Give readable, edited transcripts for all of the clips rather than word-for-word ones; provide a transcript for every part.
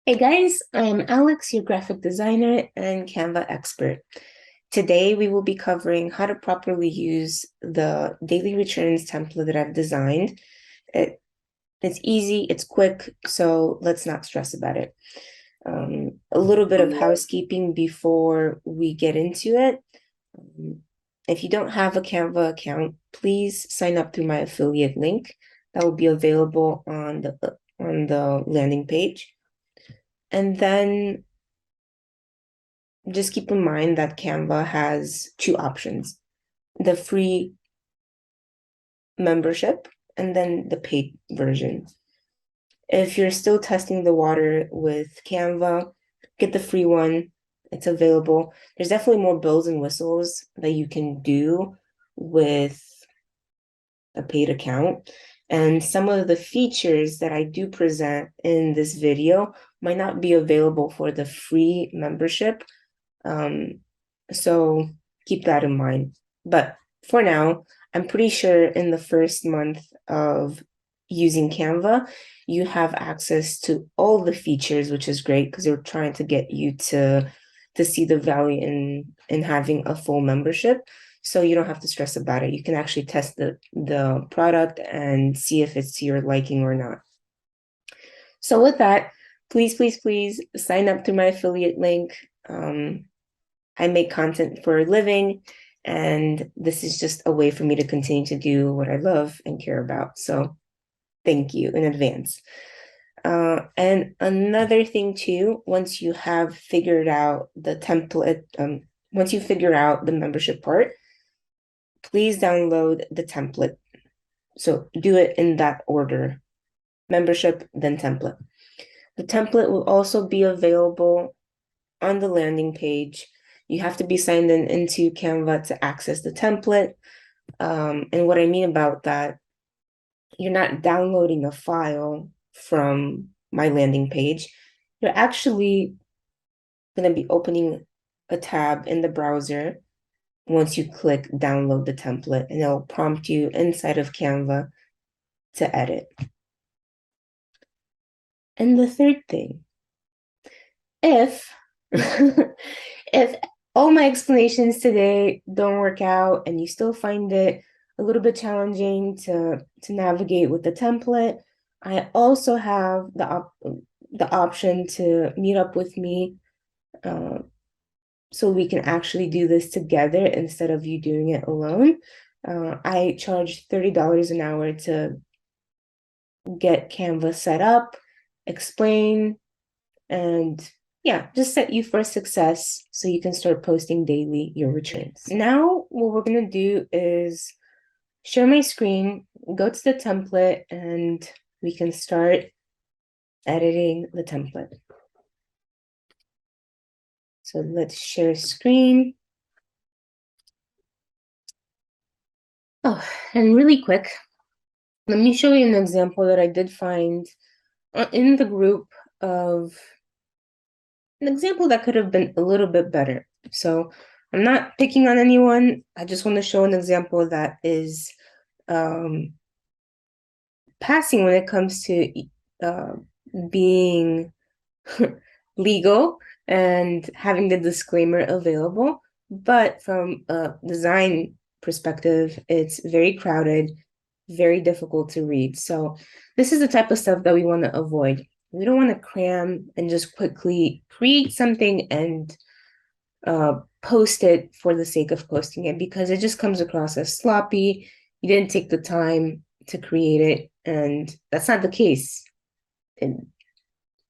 Hey guys, I'm Alex, your graphic designer and Canva expert. Today we will be covering how to properly use the daily returns template that I've designed. It's easy, it's quick, so let's not stress about it. A little bit of housekeeping before we get into it. Um, if you don't have a Canva account, please sign up through my affiliate link that will be available on the landing page. And then just keep in mind that Canva has two options, the free membership and then the paid version. If you're still testing the water with Canva, get the free one. It's available. There's definitely more bells and whistles that you can do with a paid account. And some of the features that I do present in this video might not be available for the free membership. So keep that in mind. But for now, I'm pretty sure in the first month of using Canva, you have access to all the features, which is great because they're trying to get you to see the value in having a full membership. So you don't have to stress about it. You can actually test the product and see if it's to your liking or not. So with that, please sign up through my affiliate link. I make content for a living, and this is just a way for me to continue to do what I love and care about. So thank you in advance. And another thing too, once you have figured out the template, once you figure out the membership part, please download the template. So do it in that order, membership, then template. The template will also be available on the landing page. You have to be signed in into Canva to access the template. And what I mean about that, you're not downloading a file from my landing page. You're actually going to be opening a tab in the browser once you click download the template, and it'll prompt you inside of Canva to edit. And the third thing, if if all my explanations today don't work out and you still find it a little bit challenging to navigate with the template, I also have the option to meet up with me, uh, so we can actually do this together instead of you doing it alone. I charge $30 an hour to get Canva set up, explain, and yeah, just set you for success so you can start posting daily your returns. Now, what we're going to do is share my screen, go to the template, and we can start editing the template. So let's share screen. Oh, and really quick, let me show you an example that I did find in the group of an example that could have been a little bit better. So I'm not picking on anyone. I just want to show an example that is passing when it comes to uh, being legal and having the disclaimer available. But from a design perspective, it's very crowded, very difficult to read. So this is the type of stuff that we want to avoid. We don't want to cram and just quickly create something and post it for the sake of posting it, because it just comes across as sloppy. You didn't take the time to create it, and that's not the case. And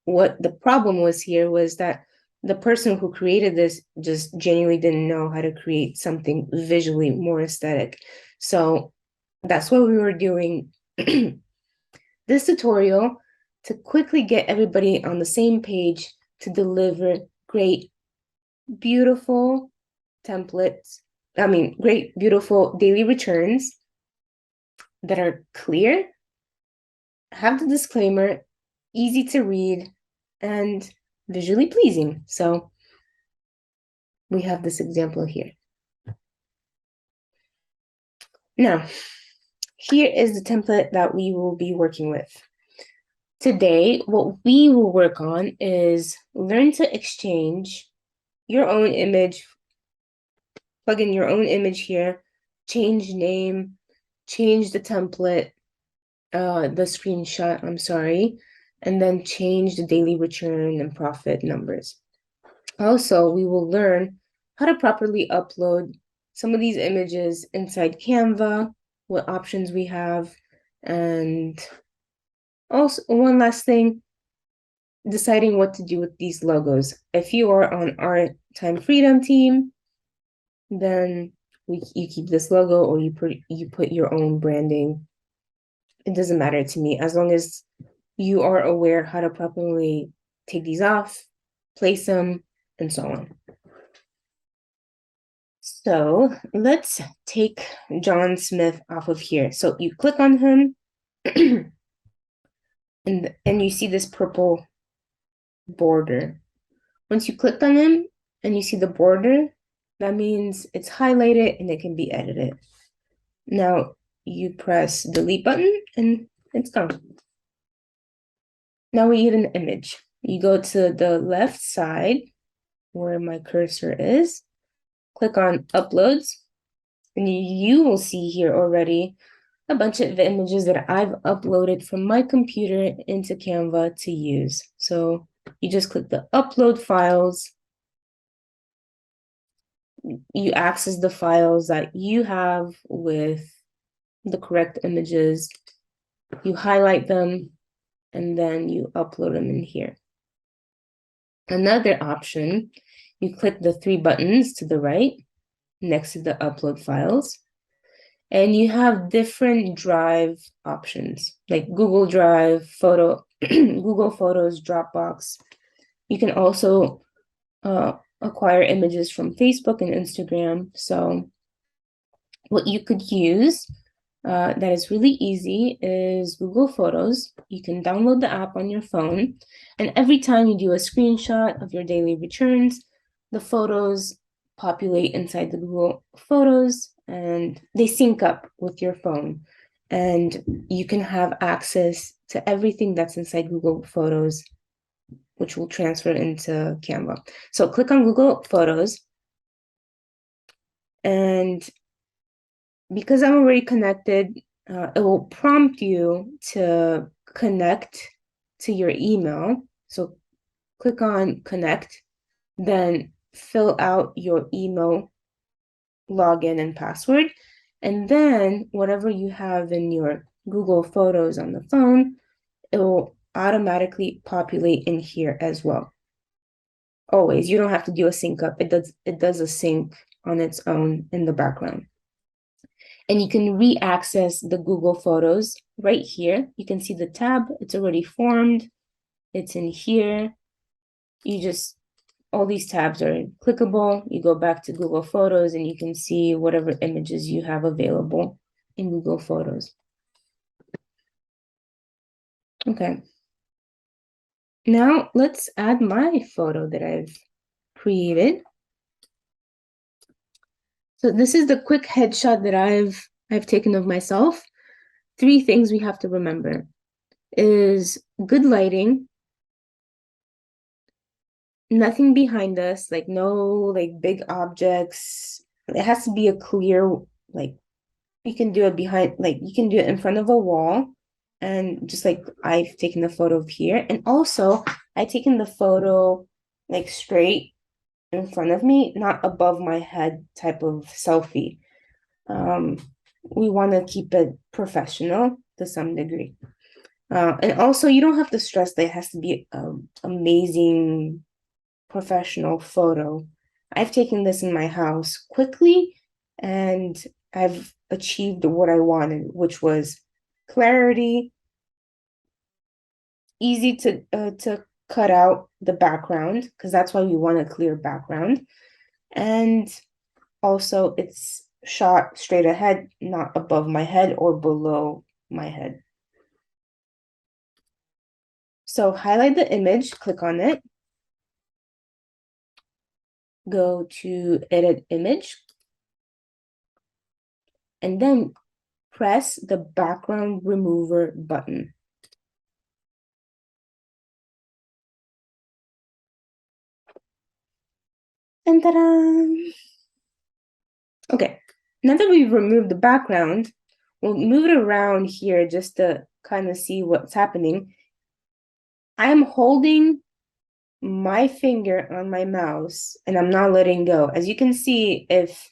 what the problem was here was that the person who created this just genuinely didn't know how to create something visually more aesthetic. So that's what we were doing this tutorial to quickly get everybody on the same page to deliver great, beautiful templates. Great, beautiful daily returns that are clear, have the disclaimer, easy to read, and visually pleasing. So we have this example here. Now, here is the template that we will be working with. Today, what we will work on is learn to exchange your own image, plug in your own image here, change name, change the template, the screenshot, I'm sorry, and then change the daily return and profit numbers. Also, we will learn how to properly upload some of these images inside Canva, what options we have, and also one last thing, deciding what to do with these logos. If you are on our Time Freedom team, then you keep this logo or you put your own branding. It doesn't matter to me as long as you are aware how to properly take these off, place them, and so on. So let's take John Smith off of here. So you click on him and you see this purple border. Once you click on him and you see the border, that means it's highlighted and it can be edited. Now you press delete button and it's gone. Now we need an image. You go to the left side where my cursor is, click on uploads, and you will see here already a bunch of images that I've uploaded from my computer into Canva to use. So you just click the upload files. You access the files that you have with the correct images. You highlight them and then you upload them in here. Another option, you click the three buttons to the right next to the upload files. And you have different drive options like Google Drive, Google Photos, Dropbox. You can also acquire images from Facebook and Instagram. So what you could use that is really easy is Google Photos. You can download the app on your phone, and every time you do a screenshot of your daily returns, the photos populate inside the Google Photos and they sync up with your phone. And you can have access to everything that's inside Google Photos, which will transfer into Canva. So click on Google Photos, and because I'm already connected, it will prompt you to connect to your email. So click on connect, then fill out your email login and password. And then whatever you have in your Google Photos on the phone, it will automatically populate in here as well. Always, you don't have to do a sync up. It does a sync on its own in the background. And you can re-access the Google Photos right here. You can see the tab, it's already formed. It's in here. All these tabs are clickable. You go back to Google Photos and you can see whatever images you have available in Google Photos. Okay. Now let's add my photo that I've created. So this is the quick headshot that I've taken of myself. 3 things we have to remember is good lighting, nothing behind us, like no like big objects. It has to be a clear, like you can do it behind, like you can do it in front of a wall, and just like I've taken the photo of here. And also I've taken the photo like straight in front of me, not above my head type of selfie. We want to keep it professional to some degree. And also you don't have to stress that it has to be amazing professional photo. I've taken this in my house quickly and I've achieved what I wanted, which was clarity, easy to cut out the background, because that's why we want a clear background. And also it's shot straight ahead, not above my head or below my head. So highlight the image, click on it, go to edit image, and then press the background remover button. And ta-da! Okay, now that we've removed the background, we'll move it around here just to kind of see what's happening. I'm holding my finger on my mouse and I'm not letting go. As you can see, if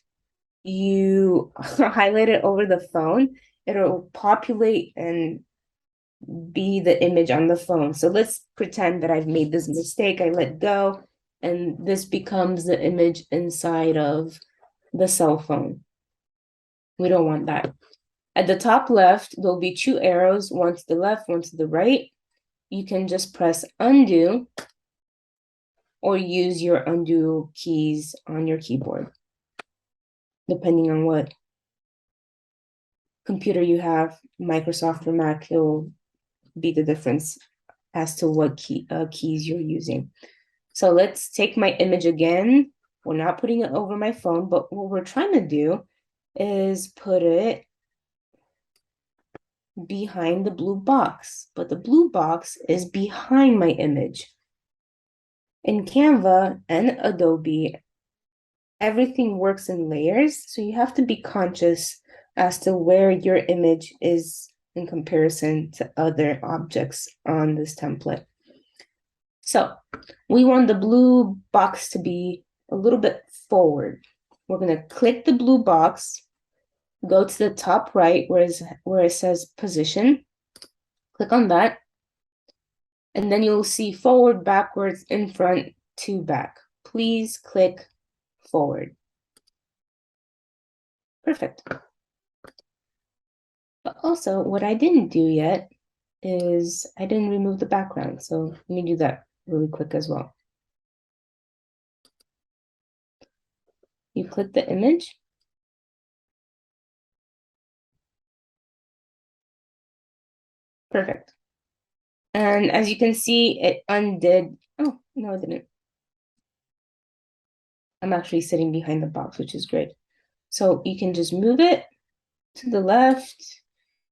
you highlight it over the phone, it'll populate and be the image on the phone. So let's pretend that I've made this mistake. I let go, and this becomes the image inside of the cell phone. We don't want that. At the top left, there'll be two arrows, one to the left, one to the right. You can just press undo or use your undo keys on your keyboard, depending on what computer you have. Microsoft or Mac, it'll be the difference as to what keys you're using. So let's take my image again. We're not putting it over my phone, but what we're trying to do is put it behind the blue box, but the blue box is behind my image. In Canva and Adobe, everything works in layers, so you have to be conscious as to where your image is in comparison to other objects on this template. So we want the blue box to be a little bit forward. We're going to click the blue box, go to the top right where it says position, click on that, and then you'll see forward, backwards, in front, to back. Please click forward. Perfect. But also, what I didn't do yet is I didn't remove the background. So let me do that really quick as well. You click the image. Perfect. And as you can see, it undid. Oh, no, it didn't. I'm actually sitting behind the box, which is great. So you can just move it to the left.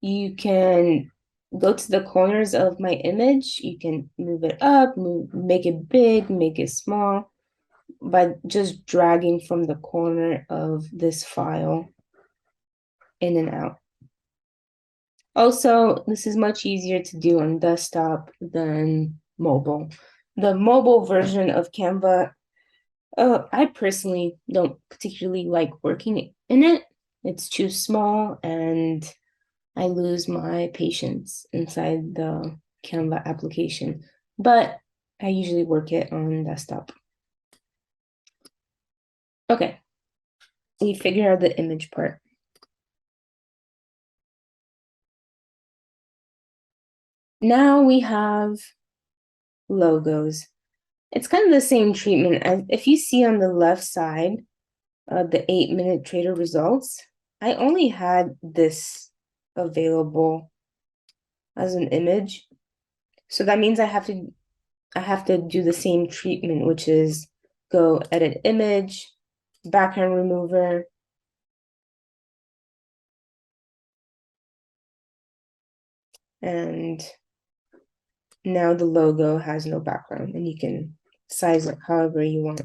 You can go to the corners of my image. You can move it up, make it big, make it small by just dragging from the corner of this file in and out. Also, this is much easier to do on desktop than mobile. The mobile version of Canva, I personally don't particularly like working in it. It's too small and I lose my patience inside the Canva application, but I usually work it on desktop. Okay, we figure out the image part. Now we have logos. It's kind of the same treatment as if you see on the left side, the 8-minute trader results. I only had this available as an image. So that means I have to do the same treatment, which is go edit image, background remover, and now the logo has no background and you can size it however you want.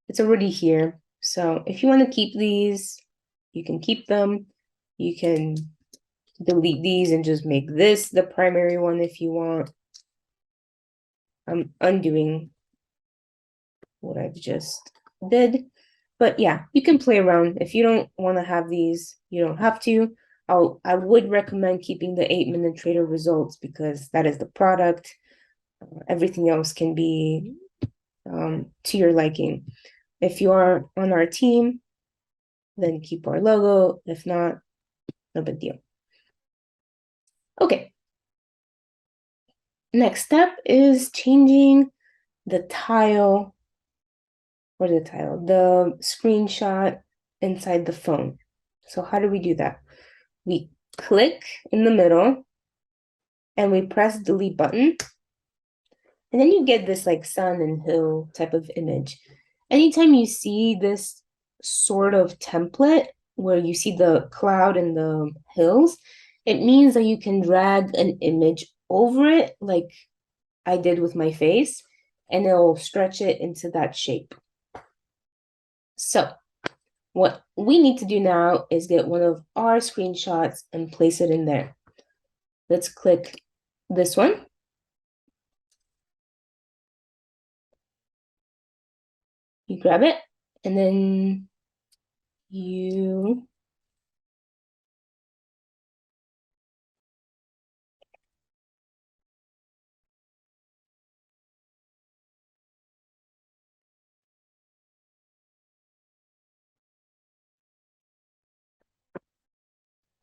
It's already here. So if you want to keep these, you can keep them. You can delete these and just make this the primary one if you want. I'm undoing what I've just did. But yeah, you can play around. If you don't want to have these, you don't have to. I would recommend keeping the 8-minute trader results because that is the product. Everything else can be to your liking. If you are on our team, then keep our logo. If not, no big deal. Okay. Next step is changing the tile, or the screenshot inside the phone. So how do we do that? We click in the middle and we press delete button. And then you get this like sun and hill type of image. Anytime you see this sort of template where you see the cloud and the hills, it means that you can drag an image over it like I did with my face. and it'll stretch it into that shape. So what we need to do now is get one of our screenshots and place it in there. Let's click this one. You grab it, and then you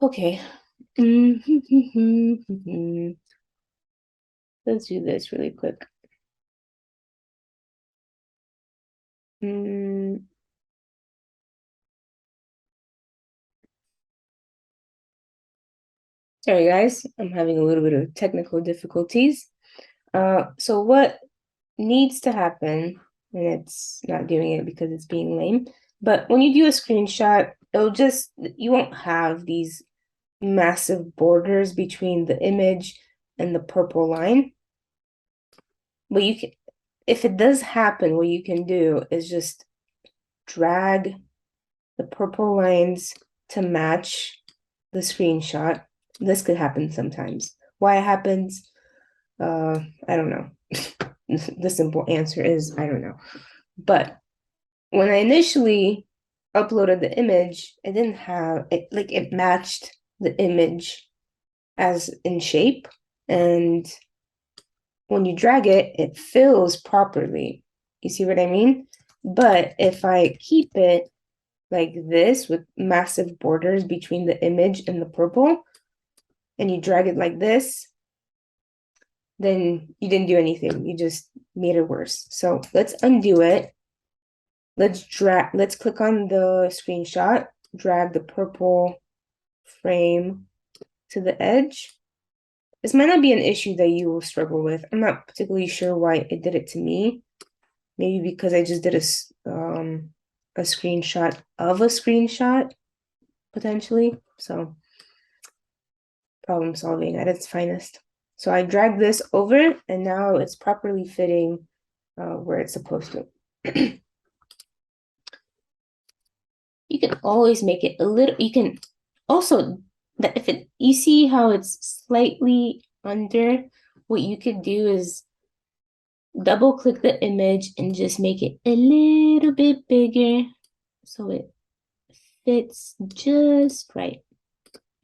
okay. Let's do this really quick. Sorry, guys, I'm having a little bit of technical difficulties. So what needs to happen, and it's not doing it because it's being lame, but when you do a screenshot, you won't have these massive borders between the image and the purple line. But you can, if it does happen, what you can do is just drag the purple lines to match the screenshot. This could happen sometimes. Why it happens, I don't know. The simple answer is I don't know. But when I initially uploaded the image, it didn't have it, like it matched the image as in shape. And when you drag it, it fills properly. You see what I mean? But if I keep it like this with massive borders between the image and the purple, and you drag it like this, then you didn't do anything. You just made it worse. So let's undo it. Let's click on the screenshot, drag the purple frame to the edge. This might not be an issue that you will struggle with. I'm not particularly sure why it did it to me. Maybe because I just did a screenshot of a screenshot, potentially. So problem solving at its finest. So I dragged this over, and now it's properly fitting where it's supposed to. You can always make it a little, you can also, that if it, you see how it's slightly under, what you could do is double click the image and just make it a little bit bigger so it fits just right.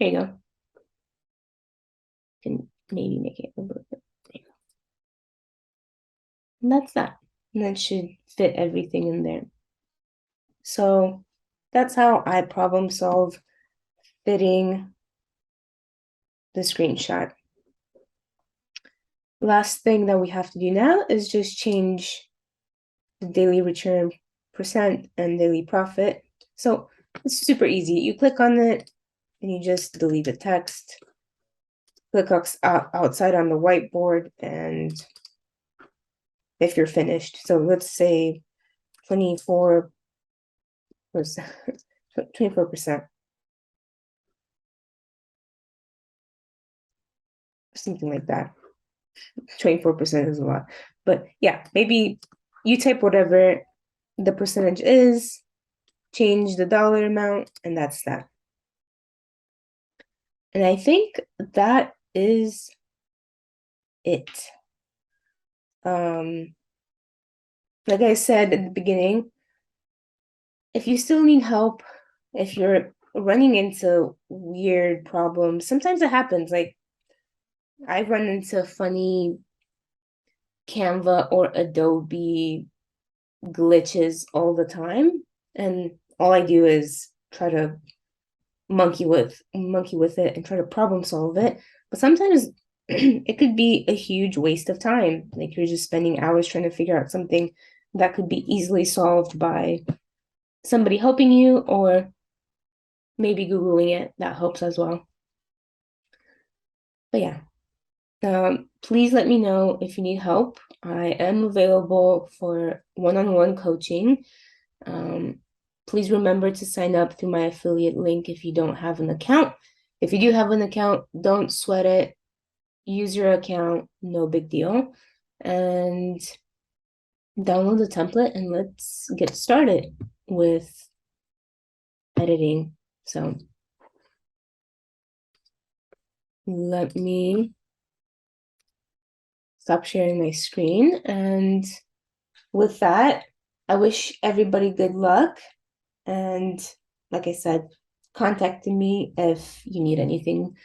There you go. You can maybe make it a little bit bigger. And that's that. And that should fit everything in there. So that's how I problem solve fitting the screenshot. Last thing that we have to do now is just change the daily return percent and daily profit. So it's super easy. You click on it and you just delete the text. Click outside on the whiteboard, and if you're finished. So let's say 24%, 24%. Something like that. 24% is a lot. But yeah, maybe you type whatever the percentage is, change the dollar amount, and that's that. And I think that is it. Like I said at the beginning, if you still need help, if you're running into weird problems, sometimes it happens. Like I run into funny Canva or Adobe glitches all the time, and all I do is try to monkey with it and try to problem solve it. But sometimes it could be a huge waste of time. Like you're just spending hours trying to figure out something that could be easily solved by somebody helping you, or maybe Googling it. That helps as well. But yeah, please let me know if you need help. I am available for one-on-one coaching. Please remember to sign up through my affiliate link if you don't have an account. If you do have an account, don't sweat it. Use your account, no big deal. And download the template and let's get started with editing. So let me stop sharing my screen. And with that, I wish everybody good luck. And like I said, contact me if you need anything,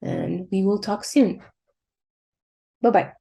and we will talk soon. Bye-bye.